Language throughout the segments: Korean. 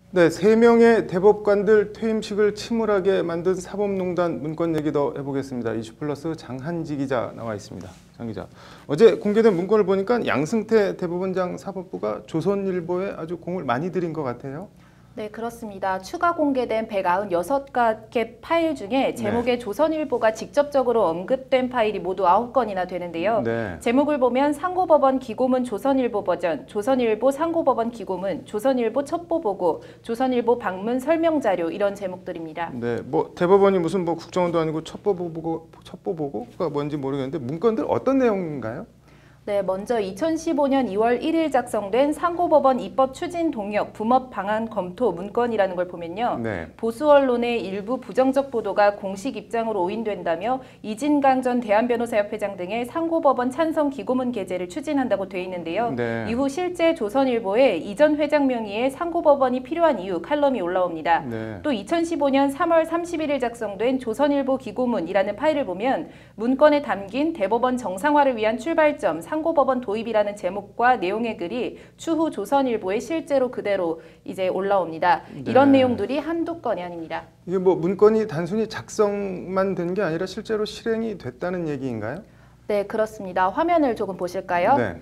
네, 3명의 대법관들 퇴임식을 침울하게 만든 사법농단 문건 얘기 더 해보겠습니다. 이슈플러스 장한지 기자 나와 있습니다. 장 기자, 어제 공개된 문건을 보니까 양승태 대법원장 사법부가 조선일보에 아주 공을 많이 들인 것 같아요. 네, 그렇습니다. 추가 공개된 196개 파일 중에 제목에 조선일보가 직접적으로 언급된 파일이 모두 9건이나 되는데요. 제목을 보면 상고법원 기고문 조선일보 버전, 조선일보 상고법원 기고문, 조선일보 첩보보고, 조선일보 방문 설명자료 이런 제목들입니다. 네, 뭐 대법원이 무슨 뭐 국정원도 아니고 첩보보고가 뭔지 모르겠는데 문건들 어떤 내용인가요? 네, 먼저 2015년 2월 1일 작성된 상고법원 입법 추진 동역 부법 방안 검토 문건이라는 걸 보면요. 보수 언론의 일부 부정적 보도가 공식 입장으로 오인된다며 이진강 전 대한변호사협회장 등의 상고법원 찬성 기고문 게재를 추진한다고 돼 있는데요. 이후 실제 조선일보에 이전 회장 명의의 상고법원이 필요한 이유 칼럼이 올라옵니다. 또 2015년 3월 31일 작성된 조선일보 기고문이라는 파일을 보면 문건에 담긴 대법원 정상화를 위한 출발점 상고법원 도입이라는 제목과 내용의 글이 추후 조선일보에 실제로 그대로 이제 올라옵니다. 이런 내용들이 한두 건이 아닙니다. 이게 뭐 문건이 단순히 작성만 된 게 아니라 실제로 실행이 됐다는 얘기인가요? 네, 그렇습니다. 화면을 조금 보실까요?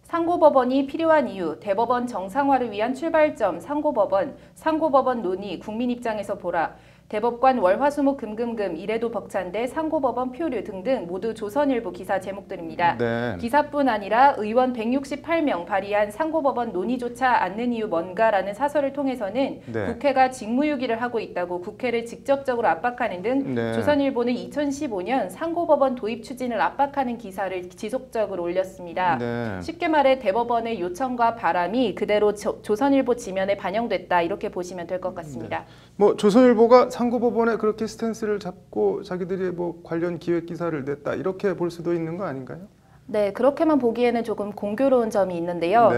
상고법원이 필요한 이유, 대법원 정상화를 위한 출발점, 상고법원 논의, 국민 입장에서 보라. 대법관 월화수목 금금금 이래도 벅찬데 상고법원 표류 등등 모두 조선일보 기사 제목들입니다. 기사뿐 아니라 의원 168명 발의한 상고법원 논의조차 않는 이유 뭔가라는 사설을 통해서는 국회가 직무유기를 하고 있다고 국회를 직접적으로 압박하는 등 조선일보는 2015년 상고법원 도입 추진을 압박하는 기사를 지속적으로 올렸습니다. 쉽게 말해 대법원의 요청과 바람이 그대로 조선일보 지면에 반영됐다 이렇게 보시면 될 것 같습니다. 뭐 조선일보가 상고법원에 그렇게 스탠스를 잡고 자기들이 뭐 관련 기획 기사를 냈다 이렇게 볼 수도 있는 거 아닌가요? 네, 그렇게만 보기에는 조금 공교로운 점이 있는데요.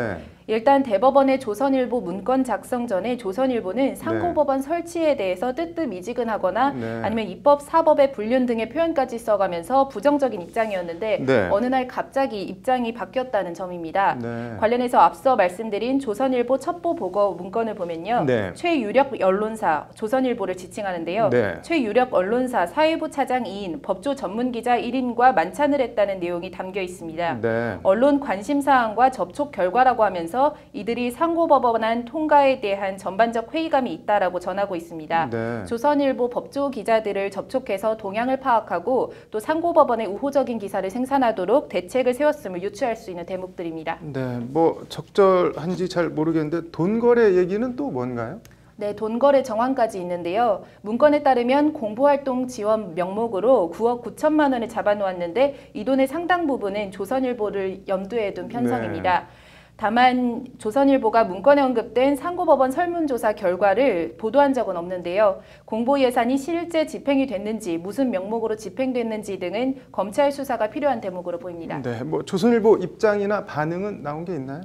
일단 대법원의 조선일보 문건 작성 전에 조선일보는 상고법원 설치에 대해서 뜨뜻미지근하거나 아니면 입법, 사법의 불륜 등의 표현까지 써가면서 부정적인 입장이었는데 어느 날 갑자기 입장이 바뀌었다는 점입니다. 관련해서 앞서 말씀드린 조선일보 첩보보고 문건을 보면요. 최유력 언론사, 조선일보를 지칭하는데요. 최유력 언론사 사회부 차장 2인, 법조 전문기자 1인과 만찬을 했다는 내용이 담겨 있습니다. 언론 관심사항과 접촉 결과라고 하면서 이들이 상고법원 통과에 대한 전반적 회의감이 있다라고 전하고 있습니다. 조선일보 법조 기자들을 접촉해서 동향을 파악하고 또 상고법원의 우호적인 기사를 생산하도록 대책을 세웠음을 유추할 수 있는 대목들입니다. 네, 뭐 적절한지 잘 모르겠는데 돈거래 얘기는 또 뭔가요? 네, 돈거래 정황까지 있는데요. 문건에 따르면 공보활동 지원 명목으로 9억 9천만 원을 잡아놓았는데 이 돈의 상당 부분은 조선일보를 염두에 둔 편성입니다. 다만 조선일보가 문건에 언급된 상고법원 설문조사 결과를 보도한 적은 없는데요. 공보 예산이 실제 집행이 됐는지, 무슨 명목으로 집행됐는지 등은 검찰 수사가 필요한 대목으로 보입니다. 네, 뭐 조선일보 입장이나 반응은 나온 게 있나요?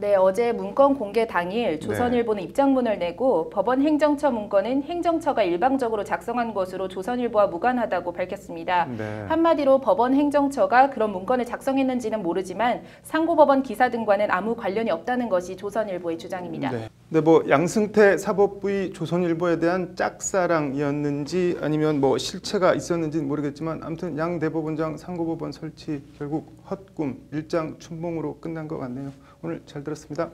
네, 어제 문건 공개 당일 조선일보는 입장문을 내고 법원 행정처 문건은 행정처가 일방적으로 작성한 것으로 조선일보와 무관하다고 밝혔습니다. 한마디로 법원 행정처가 그런 문건을 작성했는지는 모르지만 상고법원 기사 등과는 아무 관련이 없다는 것이 조선일보의 주장입니다. 네, 뭐 양승태 사법부의 조선일보에 대한 짝사랑이었는지 아니면 뭐 실체가 있었는지는 모르겠지만 아무튼 양 대법원장 상고법원 설치 결국 헛꿈 일장춘몽으로 끝난 것 같네요. 오늘 잘 들었습니다.